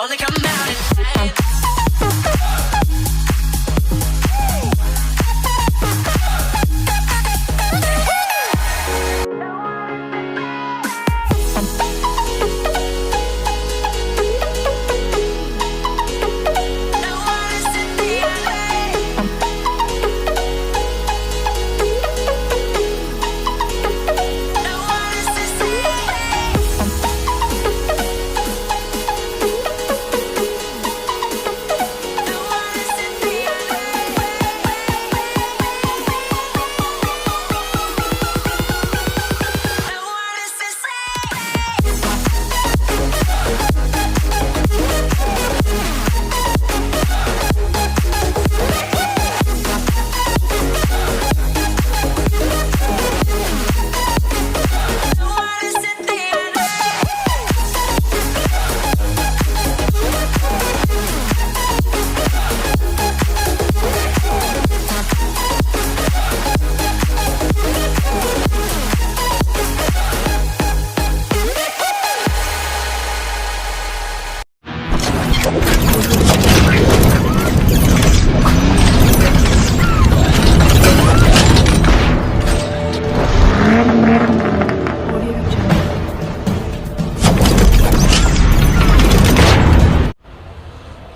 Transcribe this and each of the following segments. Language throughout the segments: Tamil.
Only come out at night.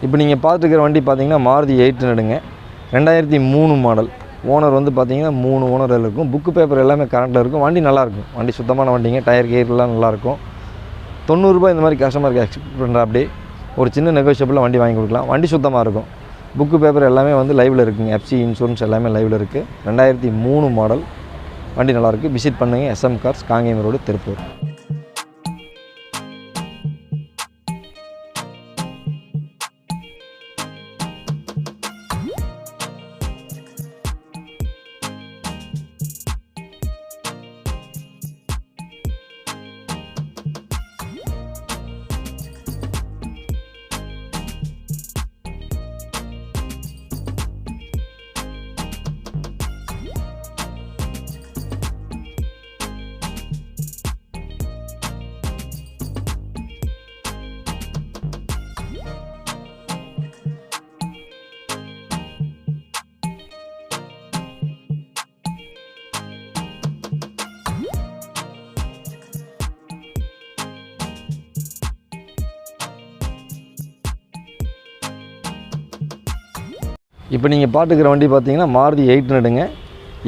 இப்போ நீங்கள் பார்த்துருக்கிற வண்டி பார்த்தீங்கன்னா மாருதி 800ங்க 2003 மாடல். ஓனர் வந்து பார்த்தீங்கன்னா 3 ஓனர் இருக்கும். புக்கு பேப்பர் எல்லாமே கரண்ட்டில் இருக்கும். வண்டி நல்லாயிருக்கும். வண்டி சுத்தமான வண்டிங்க. டயர் கீர்லாம் நல்லாயிருக்கும். 90 ரூபாய் இந்த மாதிரி கஸ்டமருக்கு எக்ஸ்பெக்ட் பண்ணுற அப்படி ஒரு சின்ன நெகோஷியபிளில் வண்டி வாங்கி கொடுக்கலாம். வண்டி சுத்தமாக இருக்கும். புக்கு பேப்பர் எல்லாமே வந்து லைவில் இருக்குங்க. எஃப்சி இன்சூரன்ஸ் எல்லாமே லைவில் இருக்குது. 2003 மாடல். வண்டி நல்லாயிருக்கு. விசிட் பண்ணுங்கள். SM cars, Kangeyam road, Tiruppur. இப்போ நீங்கள் பார்த்துக்கிற வண்டி பார்த்தீங்கன்னா மாருதி 800ங்க.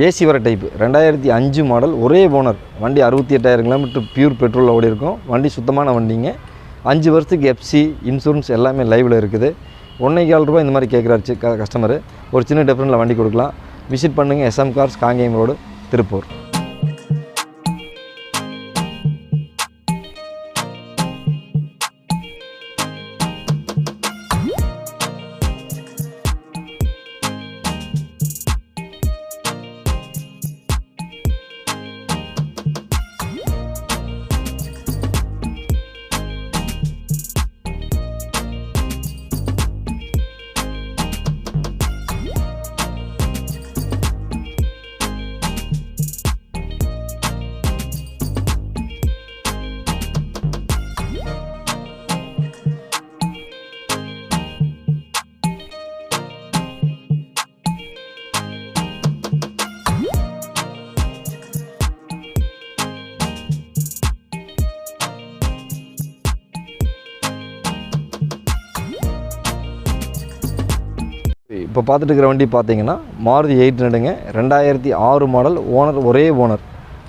ஏசி வர டைப்பு. 2005 மாடல். ஒரே ஓனர். வண்டி 68,000 கிலோமீட்டர் பியூர் பெட்ரோலில் ஓடி இருக்கும். வண்டி சுத்தமான வண்டிங்க. 5 வருஷத்துக்கு எஃப்சி இன்சூரன்ஸ் எல்லாமே லைவில் இருக்குது. 1,400 ரூபாய் இந்த மாதிரி கேட்குறாரு கஸ்டமரு. ஒரு சின்ன டிஃப்ரெண்ட்டில் வண்டி கொடுக்கலாம். விசிட் பண்ணுங்கள். SM cars, Kangeyam road, Tiruppur. இப்போ பார்த்துட்டு இருக்கிற வண்டி பார்த்தீங்கன்னா மாருதி 800ங்க. 2006 மாடல். ஓனர் ஒரே ஓனர்.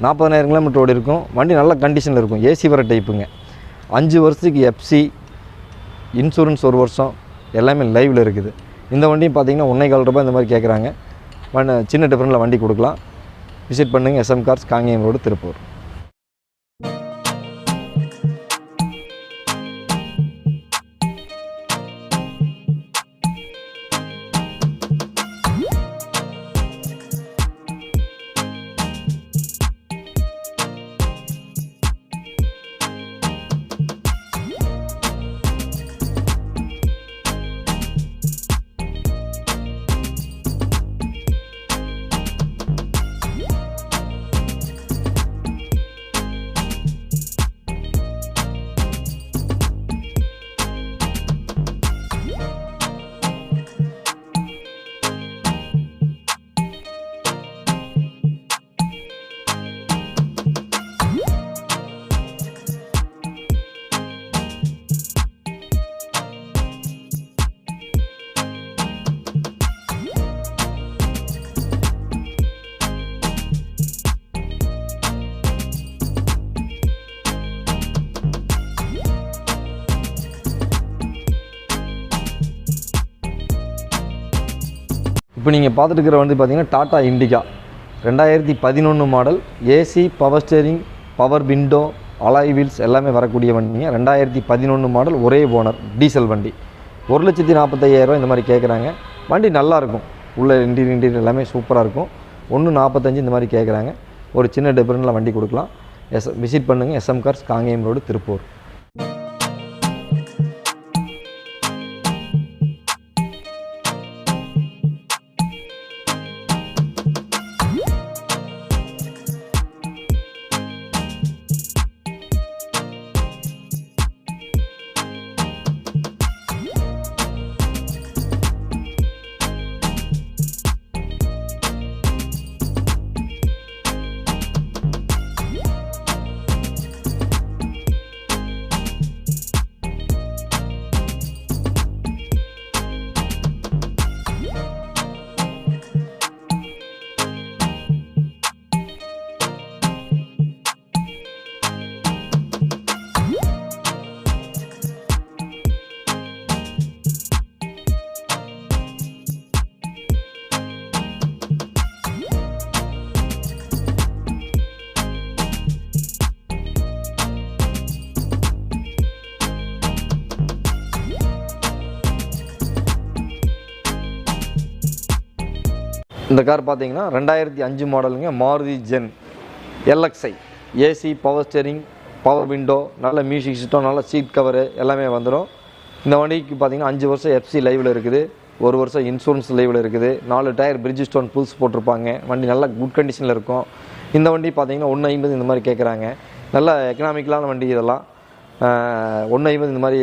40,000 கிலோமீட்டர் ஓடி இருக்கும். வண்டி நல்ல கண்டிஷனில் இருக்கும். ஏசி வர டைப்புங்க. 5 வருஷத்துக்கு எஃப்சி இன்சூரன்ஸ் 1 வருஷம் எல்லாமே லைவில் இருக்குது. இந்த வண்டியும் பார்த்தீங்கன்னா 1,400 ரூபாய் இந்த மாதிரி கேட்குறாங்க. சின்ன டிஃப்ரெண்ட்டில் வண்டி கொடுக்கலாம். விசிட் பண்ணுங்கள். SM cars, Kangeyam road, Tiruppur. இப்போ நீங்கள் பார்த்துட்டு இருக்கிற வண்டி பார்த்தீங்கன்னா Tata Indica 2011 model. AC, power steering, power window, alloy wheels எல்லாமே வரக்கூடிய வண்டிங்க. 2011 மாடல், ஒரே ஓனர், டீசல் வண்டி. 1,45,000 இந்த மாதிரி கேட்குறாங்க. வண்டி நல்லாயிருக்கும், உள்ள இன்டீரியர் எல்லாமே சூப்பராக இருக்கும். 1,45 இந்த மாதிரி கேட்குறாங்க. ஒரு சின்ன டிஃபரெண்ட்டில் வண்டி கொடுக்கலாம். விசிட் பண்ணுங்கள். SM cars, Kangeyam road, Tiruppur. இந்த கார் பார்த்தீங்கன்னா 2005 மாடலுங்க. Maruti Zen LXI. AC, power steering, power window, நல்ல மியூசிக் சிஸ்டம், நல்ல சீட் கவரு எல்லாமே வந்துடும். இந்த வண்டிக்கு பார்த்தீங்கன்னா 5 வருஷம் FC லைவில் இருக்குது, 1 வருஷம் இன்சூரன்ஸ் லைவில் இருக்குது. 4 டயர் பிரிட்ஜ் ஸ்டோன் புல்ஸ் போட்டிருப்பாங்க. வண்டி நல்ல குட் கண்டிஷனில் இருக்கும். இந்த வண்டி பார்த்தீங்கன்னா 1,50 இந்த மாதிரி கேட்குறாங்க. நல்ல எக்கனாமிக்கலான வண்டி. இதெல்லாம் 1,50 இந்த மாதிரி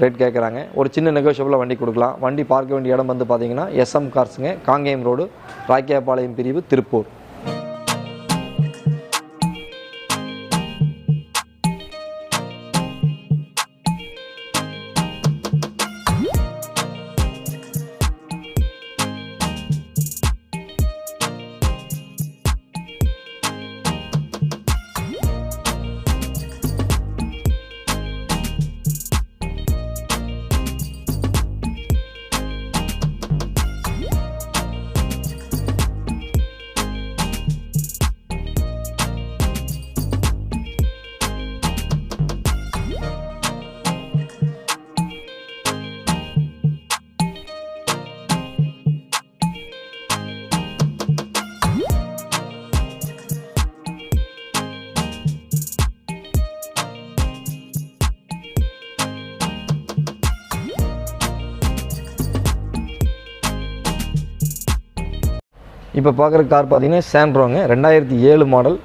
ரேட் கேட்குறாங்க. ஒரு சின்ன நெகோஷியபிளாக வண்டி கொடுக்கலாம். வண்டி பார்க்க வேண்டிய இடம் வந்து பார்த்தீங்கன்னா SM கார்ஸுங்க, காங்கேயம் ரோடு, ராக்கியாபாளையம் பிரிவு, திருப்பூர். இப்போ பார்க்குற கார் பார்த்தீங்கன்னா சாண்ட்ரோங்க. 2007 மாடல்,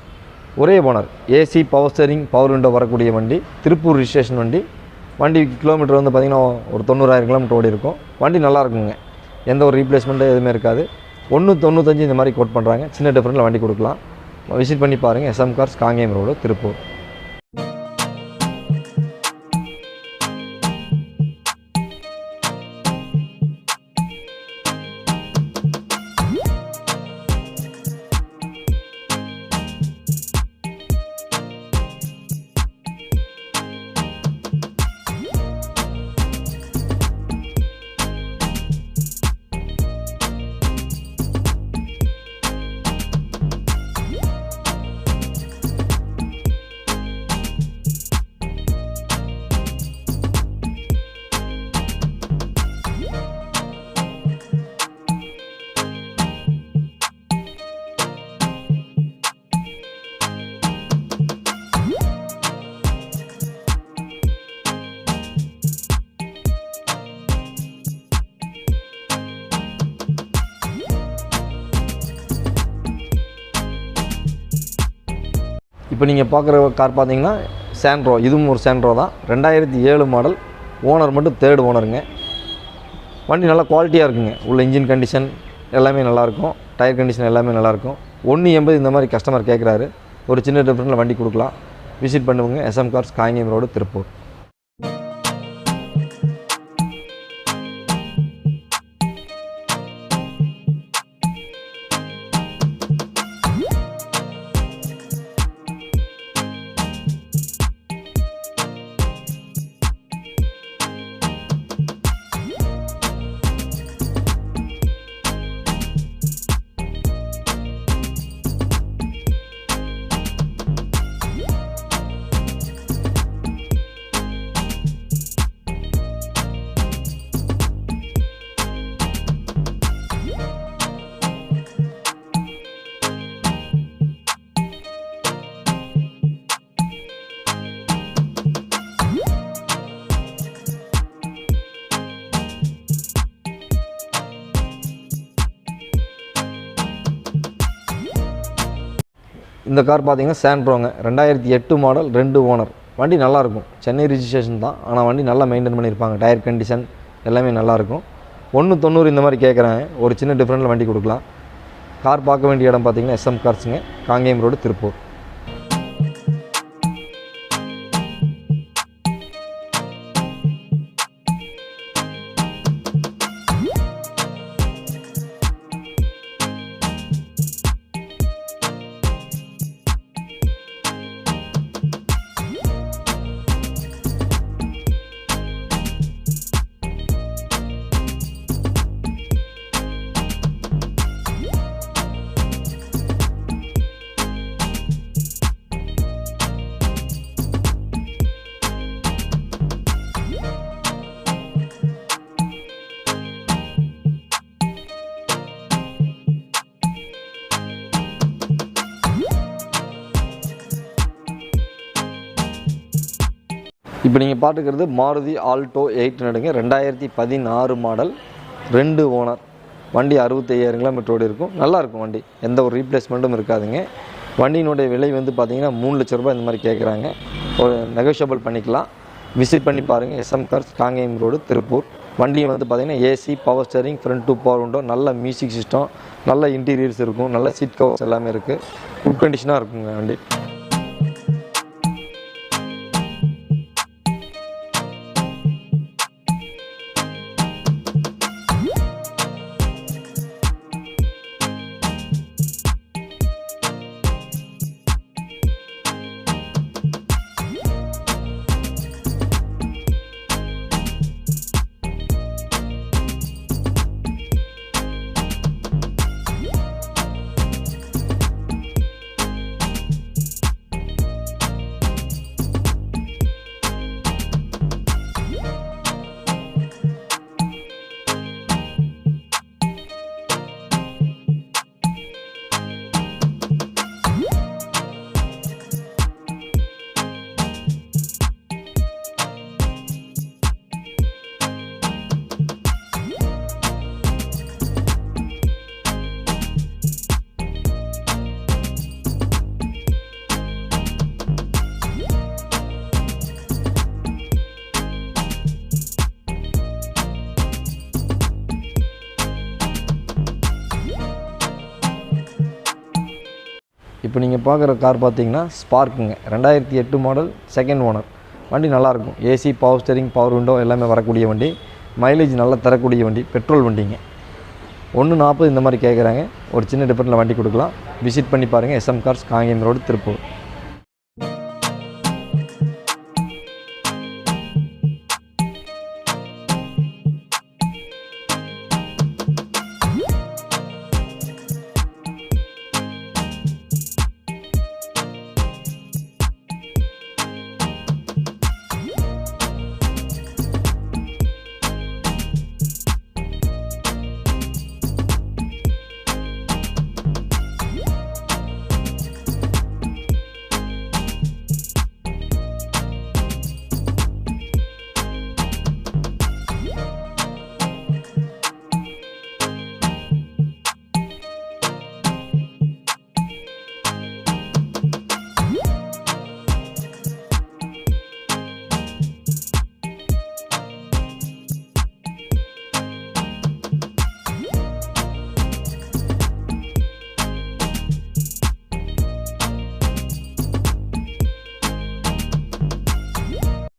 ஒரே owner. AC, power steering, power window வரக்கூடிய வண்டி. திருப்பூர் ரிஜிஸ்ட்ரேஷன் வண்டி. வண்டி கிலோமீட்டர் வந்து பார்த்திங்கன்னா ஒரு 90,000 கிலோமீட்டர் ஓடி இருக்கும். வண்டி நல்லா இருக்குங்க, எந்த ஒரு ரீப்ளேஸ்மெண்ட்டு எதுவுமே இருக்காது. 1,95 இந்த மாதிரி கோட் பண்ணுறாங்க. சின்ன டிஃப்ரெண்ட்டில் வண்டி கொடுக்கலாம். விசிட் பண்ணி பாருங்கள். SM cars, Kangeyam road, Tiruppur. இப்போ நீங்கள் பார்க்குற கார் பார்த்தீங்கன்னா சாண்ட்ரோ. இதுவும் ஒரு சாண்ட்ரோ தான். 2007 மாடல். ஓனர் மட்டும் 3rd ஓனருங்க. வண்டி நல்லா குவாலிட்டியாக இருக்குங்க. உள்ள இன்ஜின் கண்டிஷன் எல்லாமே நல்லாயிருக்கும். டயர் கண்டிஷன் எல்லாமே நல்லாயிருக்கும். 1,80 இந்த மாதிரி கஸ்டமர் கேட்குறாரு. ஒரு சின்ன டிஃப்ரெண்ட்டில் வண்டி கொடுக்கலாம். விசிட் பண்ணுவோங்க. SM cars, Kangeyam road, Tiruppur. இந்த கார் பார்த்தீங்கன்னா சாண்ட்ரோங்க 2008 மாடல் 2 ஓனர். வண்டி நல்லாயிருக்கும். சென்னை ரிஜிஸ்ட்ரேஷன் தான், ஆனால் வண்டி நல்லா மெயின்டைன் பண்ணியிருப்பாங்க. டயர் கண்டிஷன் எல்லாமே நல்லாயிருக்கும். 190 இந்த மாதிரி கேட்குறாங்க. ஒரு சின்ன டிஃப்ரெண்ட்டில் வண்டி கொடுக்கலாம். கார் பார்க்க வேண்டிய இடம் பார்த்தீங்கன்னா எஸ்எம் கார்ஸுங்க, காங்கேயம் ரோடு, திருப்பூர். இப்போ நீங்கள் பார்த்துக்கிறது மாருதி ஆல்டோ 800ங்க 2016 மாடல் 2 ஓனர். வண்டி 65,000 கிலோமீட்டரோடு இருக்கும். நல்லாயிருக்கும் வண்டி, எந்த ஒரு ரீப்ளேஸ்மெண்ட்டும் இருக்காதுங்க. வண்டியினுடைய விலை வந்து பார்த்திங்கன்னா 3 லட்ச ரூபாய் இந்த மாதிரி கேட்குறாங்க. ஒரு நெகோஷியபிள் பண்ணிக்கலாம். விசிட் பண்ணி பாருங்கள். SM cars, Kangeyam road, Tiruppur. வண்டி வந்து பார்த்திங்கன்னா AC, power steering, front 2 power window, நல்ல மியூசிக் சிஸ்டம், நல்ல இன்டீரியர்ஸ் இருக்கும், நல்ல சீட் கவர்ஸ் எல்லாமே இருக்குது. குட் கண்டிஷனாக இருக்குங்க வண்டி. இப்போ நீங்கள் பார்க்குற கார் பார்த்தீங்கன்னா ஸ்பார்க்குங்க 2008 மாடல் 2nd ஓனர். வண்டி நல்லாயிருக்கும். AC, power steering, power window எல்லாமே வரக்கூடிய வண்டி. மைலேஜ் நல்லா தரக்கூடிய வண்டி. பெட்ரோல் வண்டிங்க. 140 இந்த மாதிரி கேட்குறாங்க. ஒரு சின்ன டிஃபரெண்ட்டில் வண்டி கொடுக்கலாம். விசிட் பண்ணி பாருங்கள். SM cars, Kangeyam road, Tiruppur.